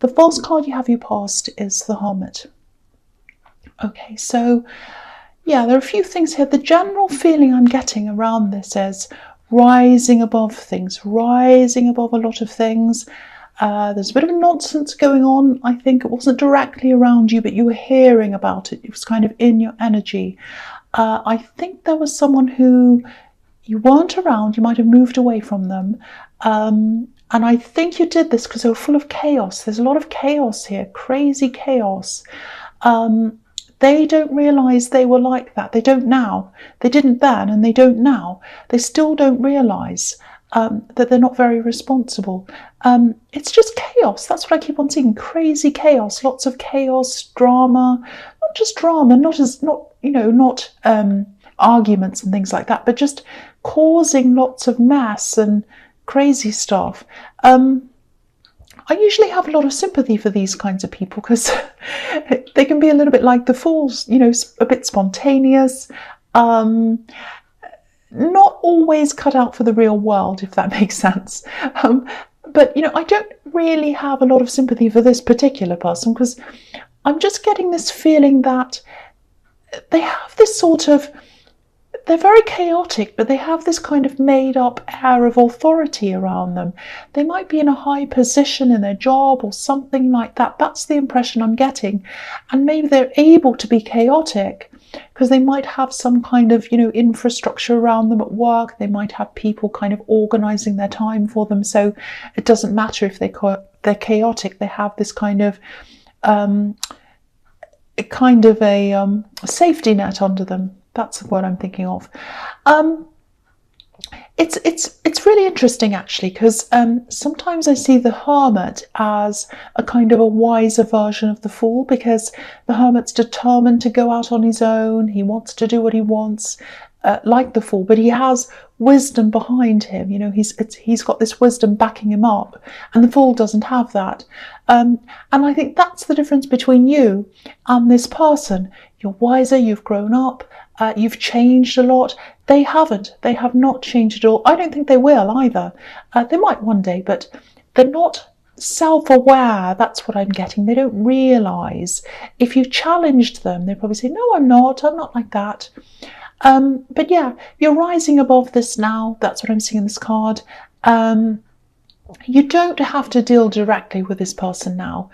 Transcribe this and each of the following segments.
The false card you have your past is the Hermit. Okay, so yeah, there are a few things here. The general feeling I'm getting around this is rising above things, rising above a lot of things. There's a bit of nonsense going on. I think it wasn't directly around you, but you were hearing about it. It was kind of in your energy. I think there was someone who you weren't around. You might have moved away from them. And I think you did this because they were full of chaos. There's a lot of chaos here, crazy chaos. They don't realise they were like that. They don't now. They didn't then, and they don't now. They still don't realise that they're not very responsible. It's just chaos. That's what I keep on seeing. Crazy chaos. Lots of chaos, drama. Not just drama. Not arguments and things like that, but just causing lots of mess and crazy stuff. I usually have a lot of sympathy for these kinds of people because they can be a little bit like the Fools, a bit spontaneous, not always cut out for the real world, if that makes sense. But, I don't really have a lot of sympathy for this particular person because I'm just getting this feeling that they have this sort of, they're very chaotic, but they have this kind of made up air of authority around them. They might be in a high position in their job or something like that. That's the impression I'm getting. And maybe they're able to be chaotic because they might have some kind of, infrastructure around them at work. They might have people kind of organizing their time for them. So it doesn't matter if they're chaotic. They have this kind of a safety net under them. That's the word I'm thinking of. It's really interesting actually, because sometimes I see the Hermit as a kind of a wiser version of the Fool, because the Hermit's determined to go out on his own. He wants to do what he wants, like the Fool, but he has wisdom behind him. He's got this wisdom backing him up, and the Fool doesn't have that. And I think that's the difference between you and this person. You're wiser, you've grown up, you've changed a lot. They haven't. They have not changed at all. I don't think they will either. They might one day, but they're not self-aware. That's what I'm getting. They don't realise. If you challenged them, they'd probably say, no, I'm not like that. But yeah, you're rising above this now. That's what I'm seeing in this card. You don't have to deal directly with this person now.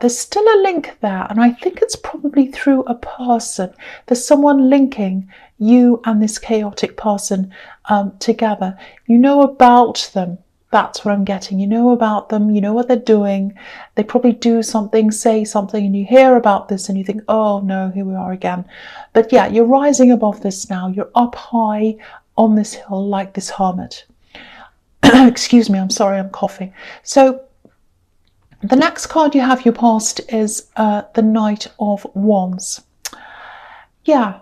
There's still a link there, and I think it's probably through a person. There's someone linking you and this chaotic person together. You know about them. That's what I'm getting. You know about them. You know what they're doing. They probably do something, say something, and you hear about this and you think, oh no, here we are again. But yeah, you're rising above this now. You're up high on this hill like this Hermit. Excuse me, I'm sorry, I'm coughing. So the next card you have your past is the Knight of Wands. Yeah,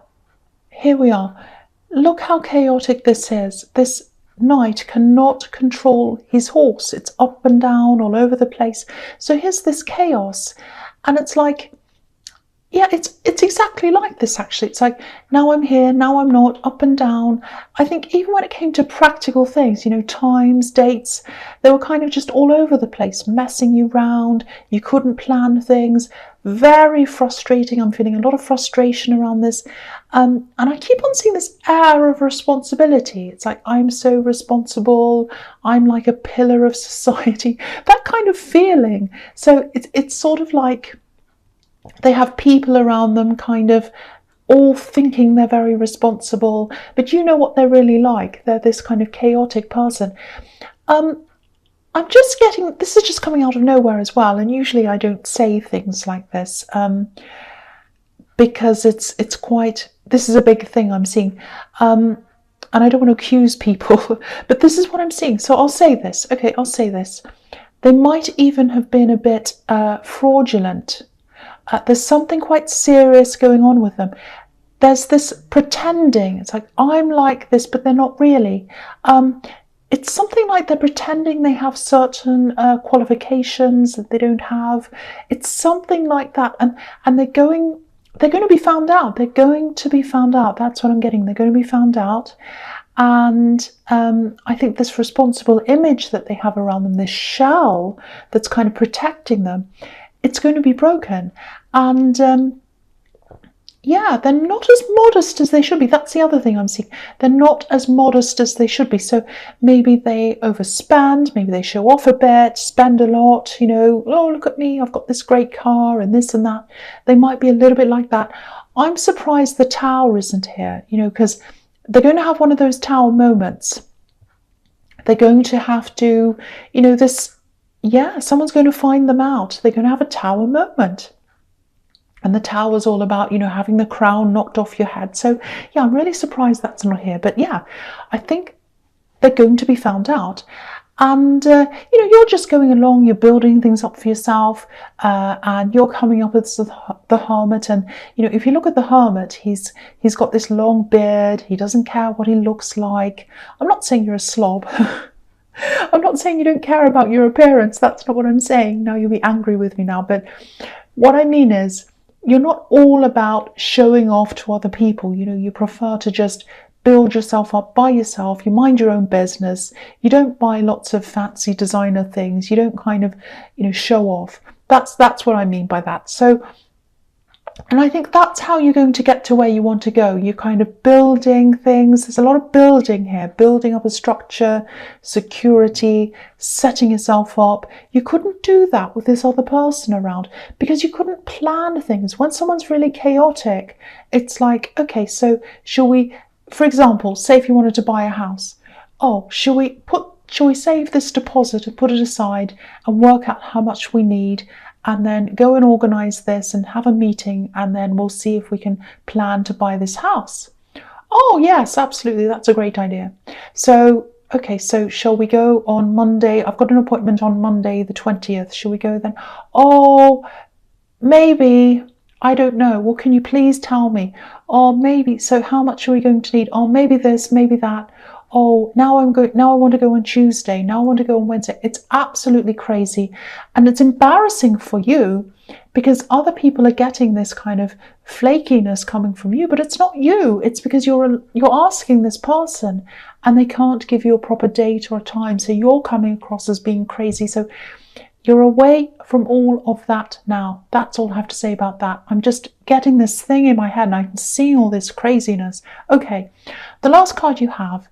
here we are. Look how chaotic this is. This knight cannot control his horse. It's up and down all over the place. So here's this chaos, and it's like, yeah, it's exactly like this actually. It's like, now I'm here, now I'm not, up and down. I think even when it came to practical things, times, dates, they were kind of just all over the place, messing you round. You couldn't plan things. Very frustrating. I'm feeling a lot of frustration around this. And I keep on seeing this air of responsibility. It's like, I'm so responsible. I'm like a pillar of society. That kind of feeling. So it's sort of like, they have people around them kind of all thinking they're very responsible, but you know what they're really like. They're this kind of chaotic person. I'm just getting, this is just coming out of nowhere as well, and usually I don't say things like this because it's quite, this is a big thing I'm seeing. And I don't want to accuse people, but this is what I'm seeing. So I'll say this. Okay, I'll say this. They might even have been a bit fraudulent. There's something quite serious going on with them. There's this pretending. It's like, I'm like this, but they're not really. It's something like they're pretending they have certain qualifications that they don't have. It's something like that. And they're going to be found out. They're going to be found out. That's what I'm getting. They're going to be found out. And I think this responsible image that they have around them, this shell that's kind of protecting them, it's going to be broken. And yeah, they're not as modest as they should be. That's the other thing I'm seeing. They're not as modest as they should be. So maybe they overspend, maybe they show off a bit, spend a lot, you know, oh, look at me, I've got this great car and this and that. They might be a little bit like that. I'm surprised the Tower isn't here, you know, because they're going to have one of those Tower moments. They're going to have to, you know, someone's going to find them out. They're going to have a Tower moment. And the Tower's all about, you know, having the crown knocked off your head. So, yeah, I'm really surprised that's not here. But, yeah, I think they're going to be found out. And, you know, you're just going along, you're building things up for yourself, and you're coming up with the Hermit. And, you know, if you look at the Hermit, he's got this long beard. He doesn't care what he looks like. I'm not saying you're a slob. I'm not saying you don't care about your appearance. That's not what I'm saying. Now you'll be angry with me now. But what I mean is, you're not all about showing off to other people. You know, you prefer to just build yourself up by yourself. You mind your own business. You don't buy lots of fancy designer things. You don't kind of, you know, show off. That's what I mean by that. So, and I think that's how you're going to get to where you want to go. You're kind of building things. There's a lot of building here, building up a structure, security, setting yourself up. You couldn't do that with this other person around because you couldn't plan things. When someone's really chaotic, it's like, okay, so shall we, for example, say if you wanted to buy a house, oh, shall we save this deposit and put it aside and work out how much we need, and then go and organise this and have a meeting, and then we'll see if we can plan to buy this house. Oh, yes, absolutely, that's a great idea. So, okay, so shall we go on Monday? I've got an appointment on Monday the 20th. Shall we go then? Oh, maybe. I don't know. Well, can you please tell me? Oh, maybe. So how much are we going to need? Oh, maybe this, maybe that. Oh, now I want to go on Tuesday. Now I want to go on Wednesday. It's absolutely crazy. And it's embarrassing for you because other people are getting this kind of flakiness coming from you, but it's not you. It's because you're asking this person and they can't give you a proper date or a time. So you're coming across as being crazy. So you're away from all of that now. That's all I have to say about that. I'm just getting this thing in my head and I'm seeing all this craziness. Okay, the last card you have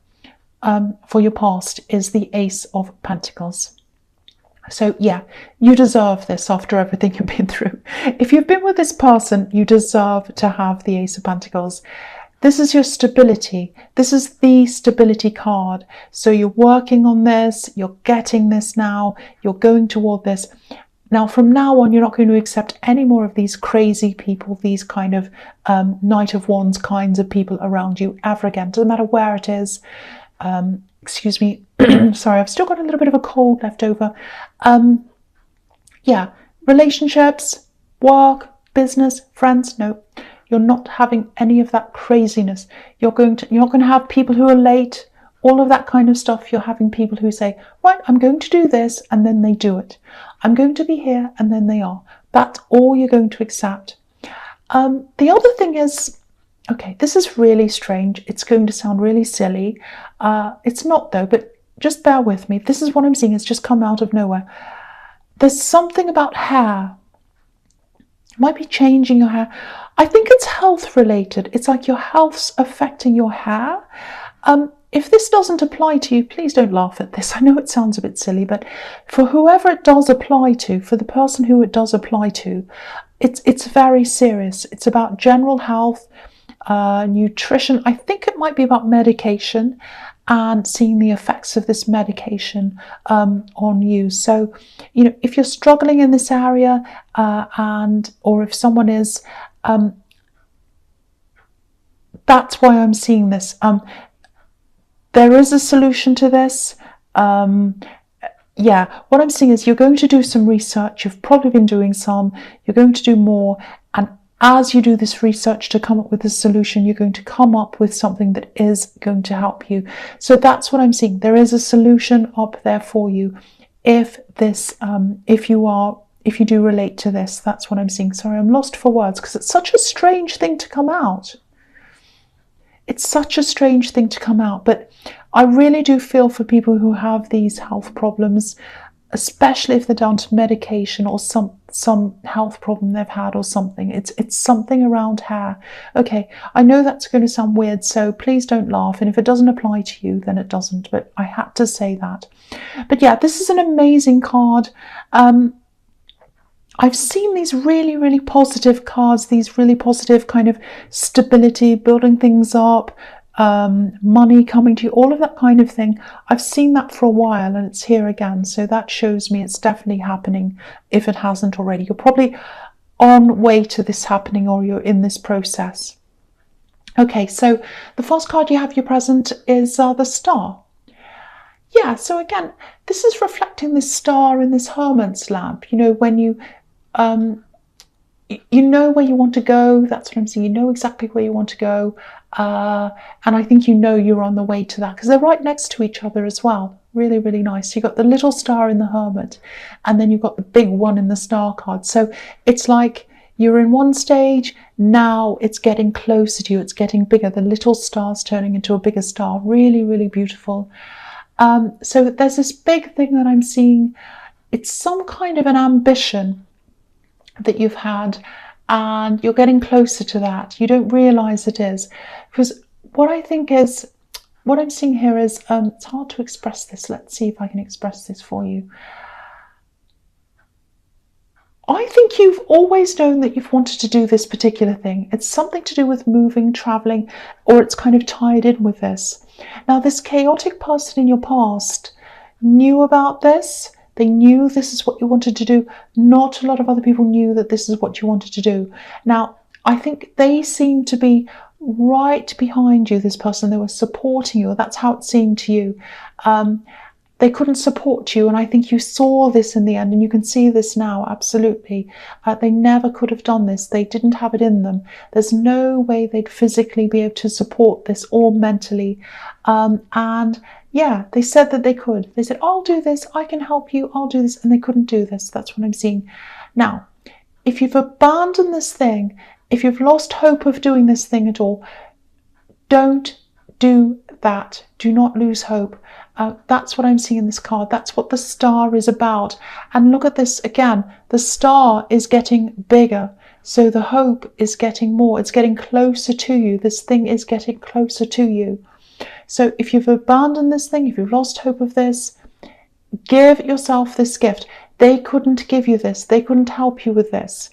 for your past is the Ace of Pentacles. So yeah, you deserve this after everything you've been through. If you've been with this person, you deserve to have the Ace of Pentacles. This is your stability. This is the stability card. So you're working on this, you're getting this now, you're going toward this. Now, from now on, you're not going to accept any more of these crazy people, these kind of Knight of Wands kinds of people around you ever again. Doesn't matter where it is. Excuse me, sorry, I've still got a little bit of a cold left over. Yeah, relationships, work, business, friends, no, you're not having any of that craziness. You're not going to have people who are late, all of that kind of stuff. You're having people who say, right, I'm going to do this, and then they do it. I'm going to be here, and then they are. That's all you're going to accept. The other thing is, okay, this is really strange. It's going to sound really silly. It's not though, but just bear with me. This is what I'm seeing. It's just come out of nowhere. There's something about hair. It might be changing your hair. I think it's health related. It's like your health's affecting your hair. If this doesn't apply to you, please don't laugh at this. I know it sounds a bit silly, but for whoever it does apply to, for the person who it does apply to, it's very serious. It's about general health, nutrition. I think it might be about medication and seeing the effects of this medication on you. So, you know, if you're struggling in this area or if someone is, that's why I'm seeing this. There is a solution to this. Yeah, what I'm seeing is you're going to do some research. You've probably been doing some. You're going to do more. And as you do this research to come up with a solution, you're going to come up with something that is going to help you. So that's what I'm seeing. There is a solution up there for you. If you do relate to this, that's what I'm seeing. Sorry, I'm lost for words because it's such a strange thing to come out. it's such a strange thing to come out, but I really do feel for people who have these health problems, especially if they're down to medication or some health problem they've had or something. It's something around hair. Okay, I know that's going to sound weird, so please don't laugh. And if it doesn't apply to you, then it doesn't. But I had to say that. But yeah, this is an amazing card. I've seen these really, really positive cards, these really positive kind of stability, building things up, money coming to you, all of that kind of thing. I've seen that for a while and it's here again. So that shows me it's definitely happening if it hasn't already. You're probably on way to this happening, or you're in this process. Okay, so the first card you have your present is the Star. Yeah, so again, this is reflecting this star in this hermit's lamp. You know, when you know where you want to go. That's what I'm saying. You know exactly where you want to go. And I think you know you're on the way to that, because they're right next to each other as well. Really, really nice. You've got the little star in the Hermit, and then you've got the big one in the Star card. So it's like you're in one stage, now it's getting closer to you. It's getting bigger. The little star's turning into a bigger star. Really, really beautiful. So there's this big thing that I'm seeing. It's some kind of an ambition that you've had, and you're getting closer to that. You don't realize it is, because what I'm seeing here is, it's hard to express this. Let's see if I can express this for you. I think you've always known that you've wanted to do this particular thing. It's something to do with moving, traveling, or it's kind of tied in with this. Now, this chaotic person in your past knew about this. They knew this is what you wanted to do. Not a lot of other people knew that this is what you wanted to do. Now, I think they seem to be right behind you, this person. They were supporting you. That's how it seemed to you. They couldn't support you, and I think you saw this in the end, and you can see this now, absolutely. They never could have done this. They didn't have it in them. There's no way they'd physically be able to support this, or mentally. And yeah, they said that they could. They said, I'll do this, I can help you, I'll do this, and they couldn't do this. That's what I'm seeing. Now, if you've abandoned this thing, if you've lost hope of doing this thing at all, don't do that. Do not lose hope. That's what I'm seeing in this card. That's what the Star is about. And look at this again. The Star is getting bigger. So the hope is getting more. It's getting closer to you. This thing is getting closer to you. So if you've abandoned this thing, if you've lost hope of this, give yourself this gift. They couldn't give you this. They couldn't help you with this.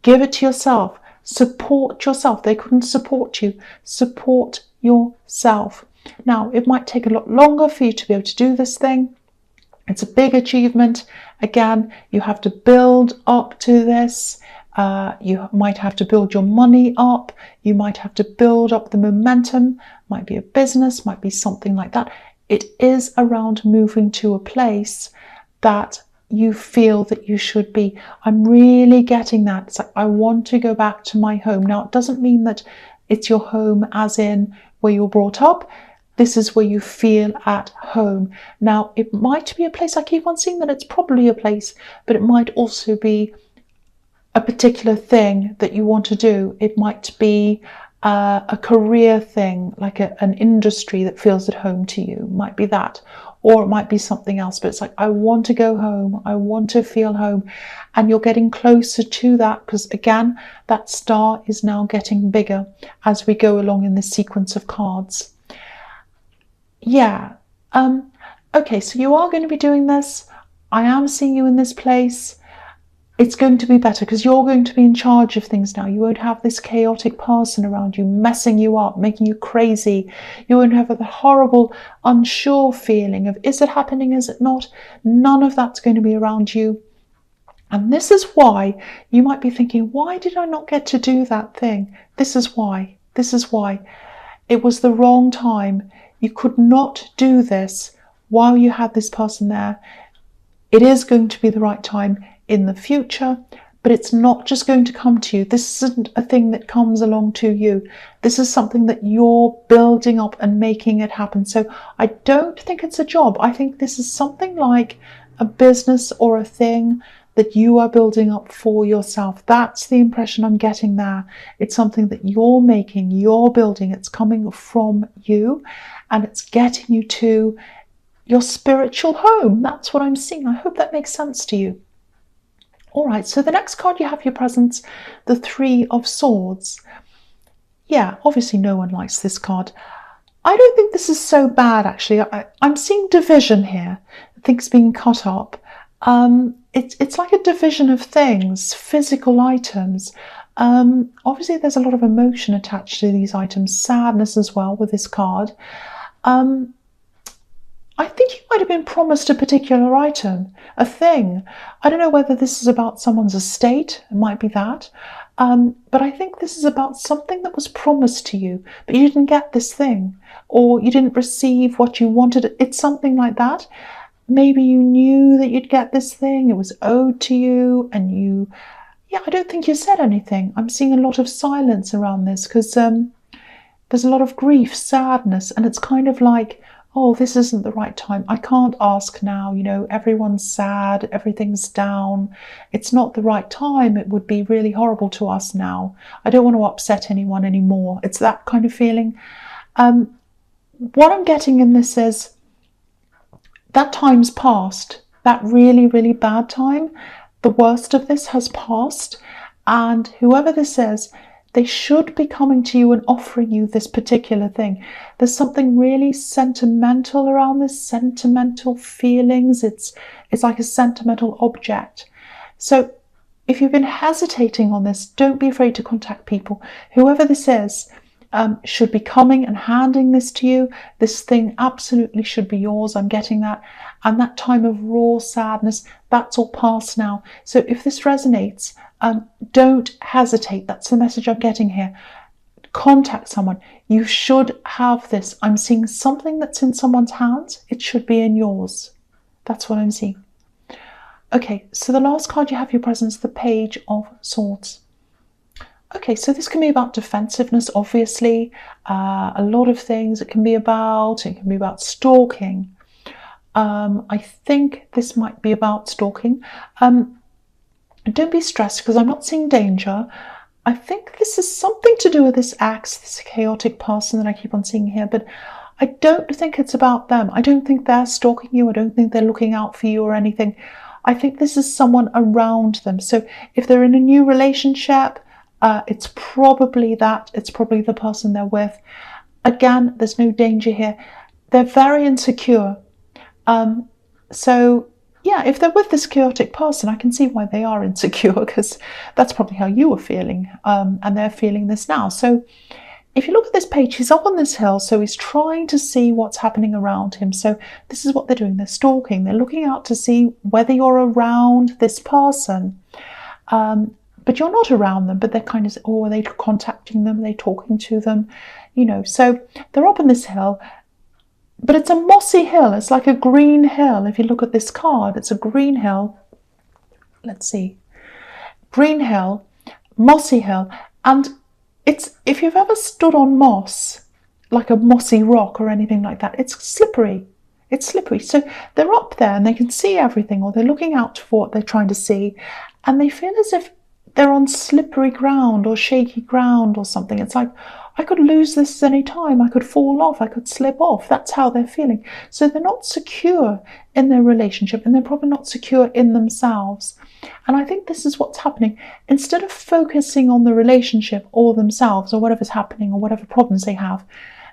Give it to yourself. Support yourself. They couldn't support you. Support yourself. Now, it might take a lot longer for you to be able to do this thing. It's a big achievement. Again, you have to build up to this. You might have to build your money up. You might have to build up the momentum. Might be a business, might be something like that. It is around moving to a place that you feel that you should be. I'm really getting that. It's like, I want to go back to my home. Now, it doesn't mean that it's your home as in where you're brought up. This is where you feel at home. Now, it might be a place, I keep on seeing that it's probably a place, but it might also be a particular thing that you want to do. It might be a career thing, like an industry that feels at home to you. It might be that, or it might be something else, but it's like, I want to go home. I want to feel home. And you're getting closer to that, because again, that Star is now getting bigger as we go along in this sequence of cards. Yeah. Okay, so you are going to be doing this. I am seeing you in this place. It's going to be better because you're going to be in charge of things now. You won't have this chaotic person around you messing you up, making you crazy. You won't have the horrible, unsure feeling of, is it happening, is it not? None of that's going to be around you. And this is why you might be thinking, why did I not get to do that thing? This is why. This is why. It was the wrong time. You could not do this while you had this person there. It is going to be the right time in the future, but it's not just going to come to you. This isn't a thing that comes along to you. This is something that you're building up and making it happen. So I don't think it's a job. I think this is something like a business or a thing that you are building up for yourself. That's the impression I'm getting there. It's something that you're making, you're building. It's coming from you, and it's getting you to your spiritual home. That's what I'm seeing. I hope that makes sense to you. All right, so the next card you have your presence, the Three of Swords. Yeah, obviously no one likes this card. I don't think this is so bad, actually. I'm seeing division here, things being cut up. It's like a division of things, physical items. Obviously there's a lot of emotion attached to these items, sadness as well with this card. I think you might have been promised a particular item, a thing. I don't know whether this is about someone's estate, it might be that. But I think this is about something that was promised to you, but you didn't get this thing, or you didn't receive what you wanted. It's something like that. Maybe you knew that you'd get this thing, it was owed to you, and I don't think you said anything. I'm seeing a lot of silence around this because there's a lot of grief, sadness, and it's kind of like, oh, this isn't the right time. I can't ask now, everyone's sad, everything's down. It's not the right time. It would be really horrible to us now. I don't want to upset anyone anymore. It's that kind of feeling. What I'm getting in this is that time's passed. That really, really bad time, the worst of this has passed. And whoever this is, they should be coming to you and offering you this particular thing. There's something really sentimental around this, sentimental feelings. It's like a sentimental object. So if you've been hesitating on this, don't be afraid to contact people. Whoever this is should be coming and handing this to you. This thing absolutely should be yours. I'm getting that. And that time of raw sadness, that's all past now. So if this resonates, don't hesitate. That's the message I'm getting here. Contact someone. You should have this. I'm seeing something that's in someone's hands. It should be in yours. That's what I'm seeing. Okay, so the last card you have your presence, the Page of Swords. Okay, so this can be about defensiveness, obviously. A lot of things it can be about. It can be about stalking. I think this might be about stalking. Don't be stressed because I'm not seeing danger. I think this is something to do with this ex, this chaotic person that I keep on seeing here, but I don't think it's about them. I don't think they're stalking you. I don't think they're looking out for you or anything. I think this is someone around them. So if they're in a new relationship, it's probably that. It's probably the person they're with. Again, there's no danger here. They're very insecure. So yeah, if they're with this chaotic person, I can see why they are insecure, because that's probably how you were feeling, and they're feeling this now. So if you look at this page, he's up on this hill, so he's trying to see what's happening around him. So this is what they're doing. They're stalking. They're looking out to see whether you're around this person. But you're not around them, but they're kind of, oh, are they contacting them? Are they talking to them? So they're up on this hill. But it's a mossy hill. It's like a green hill. If you look at this card, it's a green hill. Let's see. Green hill, mossy hill. And it's, if you've ever stood on moss, like a mossy rock or anything like that, it's slippery. It's slippery. So they're up there and they can see everything, or they're looking out for what they're trying to see. And they feel as if they're on slippery ground or shaky ground or something. It's like, I could lose this any time. I could fall off. I could slip off. That's how they're feeling. So they're not secure in their relationship, and they're probably not secure in themselves. And I think this is what's happening. Instead of focusing on the relationship or themselves or whatever's happening or whatever problems they have,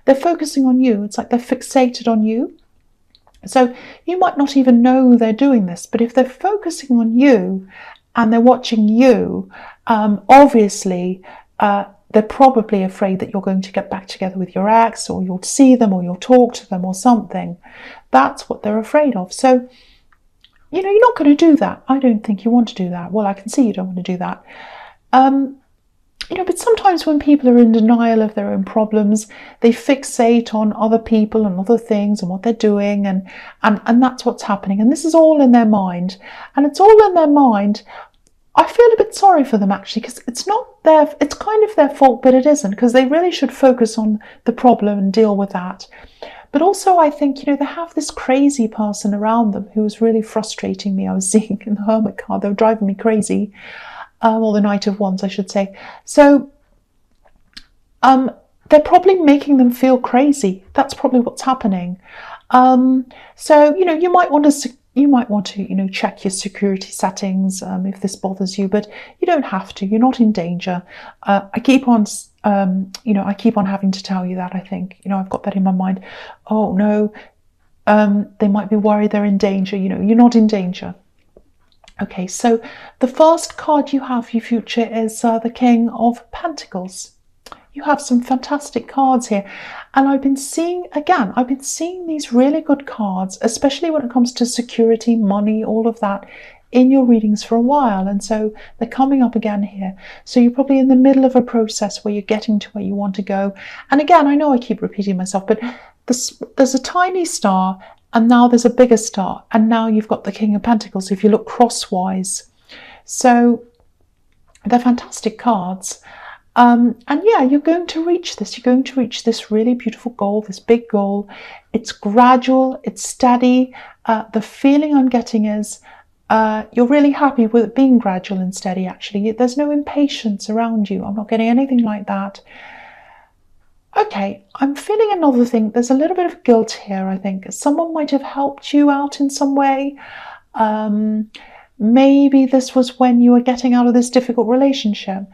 they're focusing on you. It's like they're fixated on you. So you might not even know they're doing this, but if they're focusing on you and they're watching you, obviously, they're probably afraid that you're going to get back together with your ex, or you'll see them, or you'll talk to them or something. That's what they're afraid of. So, you're not going to do that. I don't think you want to do that. Well, I can see you don't want to do that. But sometimes when people are in denial of their own problems, they fixate on other people and other things and what they're doing, and that's what's happening. And this is all in their mind. And it's all in their mind. I feel a bit sorry for them, actually, because it's kind of their fault, but it isn't, because they really should focus on the problem and deal with that. But also I think, they have this crazy person around them who was really frustrating me. I was seeing in the Hermit card, they were driving me crazy, or the Knight of Wands, I should say. So they're probably making them feel crazy. That's probably what's happening. So, you might want to, check your security settings if this bothers you, but you don't have to. You're not in danger. I keep on having to tell you that, I think. I've got that in my mind. Oh, no, they might be worried they're in danger. You're not in danger. Okay, so the first card you have for your future is the King of Pentacles. You have some fantastic cards here. And I've been seeing these really good cards, especially when it comes to security, money, all of that, in your readings for a while. And so they're coming up again here. So you're probably in the middle of a process where you're getting to where you want to go. And again, I know I keep repeating myself, but there's a tiny star, and now there's a bigger star. And now you've got the King of Pentacles if you look crosswise. So they're fantastic cards. And yeah, you're going to reach this. You're going to reach this really beautiful goal, this big goal. It's gradual, it's steady. The feeling I'm getting is you're really happy with it being gradual and steady, actually. There's no impatience around you. I'm not getting anything like that. Okay, I'm feeling another thing. There's a little bit of guilt here, I think. Someone might have helped you out in some way. Maybe this was when you were getting out of this difficult relationship.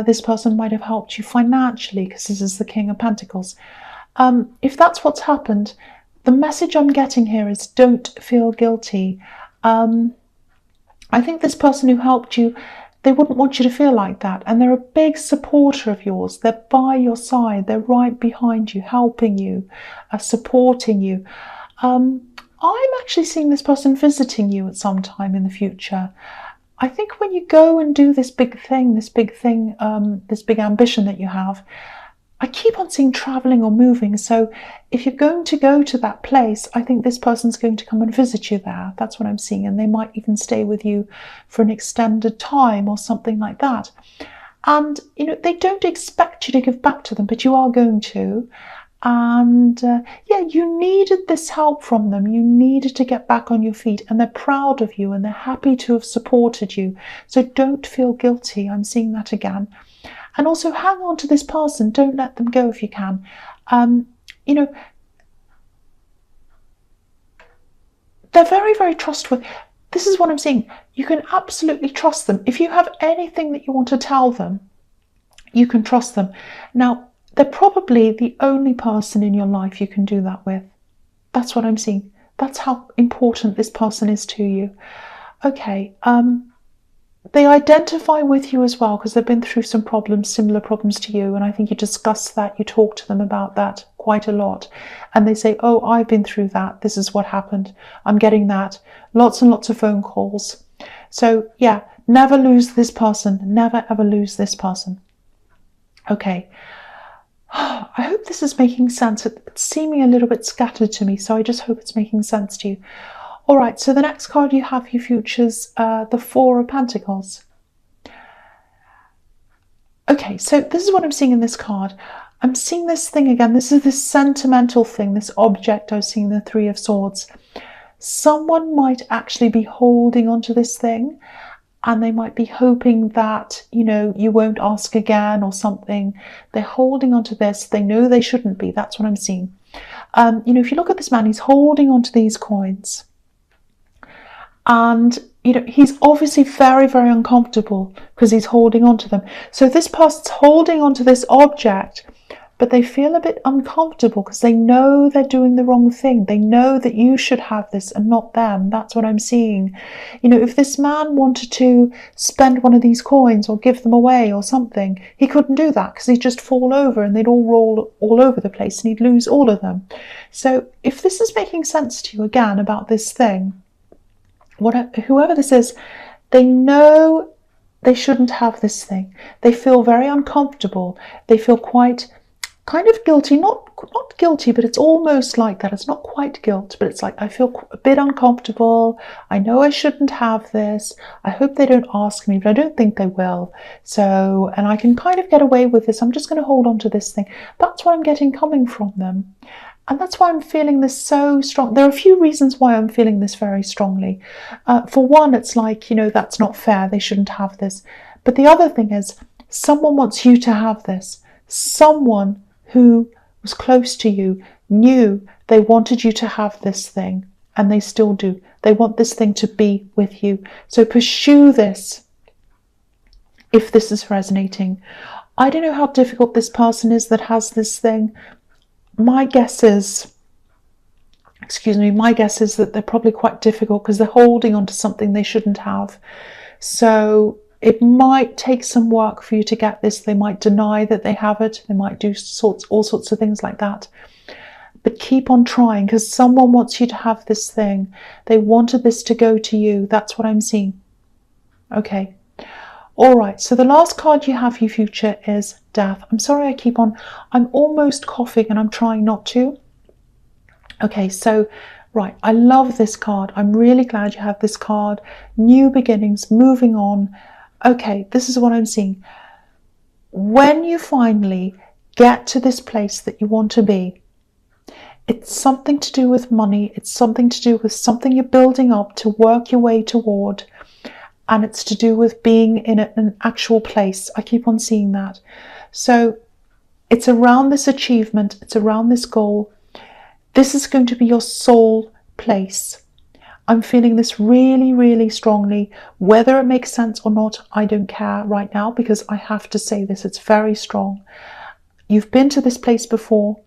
This person might have helped you financially, because this is the King of Pentacles. If that's what's happened, the message I'm getting here is don't feel guilty. I think this person who helped you, they wouldn't want you to feel like that. And they're a big supporter of yours. They're by your side. They're right behind you, helping you, supporting you. I'm actually seeing this person visiting you at some time in the future. I think when you go and do this big thing, this big ambition that you have, I keep on seeing traveling or moving. So if you're going to go to that place, I think this person's going to come and visit you there. That's what I'm seeing. And they might even stay with you for an extended time or something like that. And, they don't expect you to give back to them, but you are going to. And yeah, you needed this help from them. You needed to get back on your feet, and they're proud of you and they're happy to have supported you. So don't feel guilty. I'm seeing that again. And also hang on to this person. Don't let them go if you can. They're very, very trustworthy. This is what I'm seeing. You can absolutely trust them. If you have anything that you want to tell them, you can trust them. Now, they're probably the only person in your life you can do that with. That's what I'm seeing. That's how important this person is to you. Okay, they identify with you as well because they've been through some problems, similar problems to you. And I think you discuss that, you talk to them about that quite a lot. And they say, oh, I've been through that. This is what happened. I'm getting that. Lots and lots of phone calls. So yeah, never lose this person. Never, ever lose this person. Okay. I hope this is making sense. It's seeming a little bit scattered to me, so I just hope it's making sense to you. All right, so the next card you have, your futures, the Four of Pentacles. Okay, so this is what I'm seeing in this card. I'm seeing this thing again. This is this sentimental thing, this object. I was seeing the Three of Swords. Someone might actually be holding onto this thing, and they might be hoping that, you won't ask again or something. They're holding onto this. They know they shouldn't be. That's what I'm seeing. If you look at this man, he's holding onto these coins. And, he's obviously very, very uncomfortable because he's holding onto them. So this person's holding onto this object, but they feel a bit uncomfortable because they know they're doing the wrong thing. They know that you should have this and not them. That's what I'm seeing. If this man wanted to spend one of these coins or give them away or something, he couldn't do that because he'd just fall over and they'd all roll all over the place and he'd lose all of them. So if this is making sense to you again about this thing, whoever this is, they know they shouldn't have this thing. They feel very uncomfortable. They feel kind of guilty, not guilty, but it's almost like that. It's not quite guilt, but it's like, I feel a bit uncomfortable. I know I shouldn't have this. I hope they don't ask me, but I don't think they will. So, and I can kind of get away with this. I'm just going to hold on to this thing. That's what I'm getting coming from them. And that's why I'm feeling this so strong. There are a few reasons why I'm feeling this very strongly. For one, it's like, that's not fair. They shouldn't have this. But the other thing is, someone wants you to have this. Someone who was close to you knew they wanted you to have this thing, and they still do. They want this thing to be with you. So pursue this if this is resonating. I don't know how difficult this person is that has this thing. My guess is that they're probably quite difficult because they're holding on to something they shouldn't have. So it might take some work for you to get this. They might deny that they have it. They might do all sorts of things like that. But keep on trying, because someone wants you to have this thing. They wanted this to go to you. That's what I'm seeing. Okay. All right, so the last card you have for your future is Death. I'm sorry I'm almost coughing and I'm trying not to. Okay, so, right, I love this card. I'm really glad you have this card. New beginnings, moving on. Okay, this is what I'm seeing. When you finally get to this place that you want to be, it's something to do with money. It's something to do with something you're building up to work your way toward. And it's to do with being in an actual place. I keep on seeing that. So it's around this achievement. It's around this goal. This is going to be your soul place. I'm feeling this really, really strongly. Whether it makes sense or not, I don't care right now, because I have to say this. It's very strong. You've been to this place before.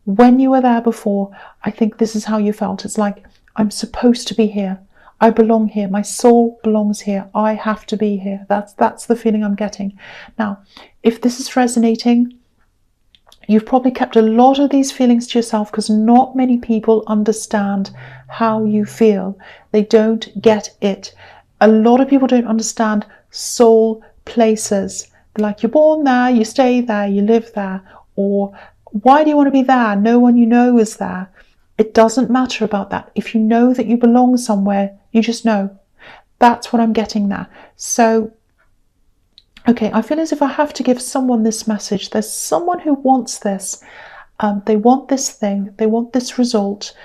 When you were there before, I think this is how you felt. It's like, I'm supposed to be here. I belong here. My soul belongs here. I have to be here. That's the feeling I'm getting. Now, if this is resonating, you've probably kept a lot of these feelings to yourself, because not many people understand how you feel. They don't get it. A lot of people don't understand soul places. They're like, you're born there, you stay there, you live there. Or, why do you want to be there? No one you know is there. It doesn't matter about that. If you know that you belong somewhere, you just know. That's what I'm getting there. So, okay, I feel as if I have to give someone this message. There's someone who wants this. They want this thing. They want this result.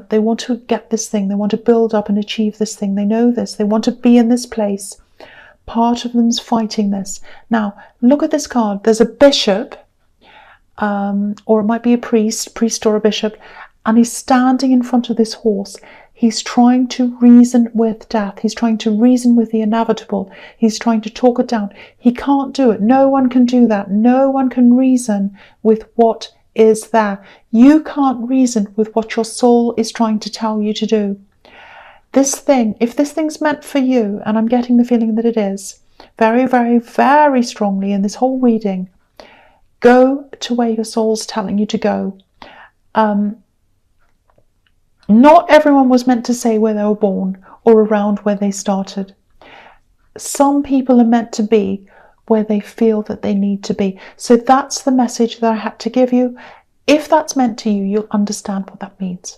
They want to get this thing. They want to build up and achieve this thing. They know this. They want to be in this place. Part of them's fighting this. Now, look at this card. There's a bishop, or it might be a priest or a bishop, and he's standing in front of this horse. He's trying to reason with death. He's trying to reason with the inevitable. He's trying to talk it down. He can't do it. No one can do that. No one can reason with what is there. You can't reason with what your soul is trying to tell you to do. This thing, if this thing's meant for you, and I'm getting the feeling that it is, very, very, very strongly in this whole reading, go to where your soul's telling you to go. Not everyone was meant to say where they were born or around where they started. Some people are meant to be where they feel that they need to be. So that's the message that I had to give you. If that's meant to you, you'll understand what that means.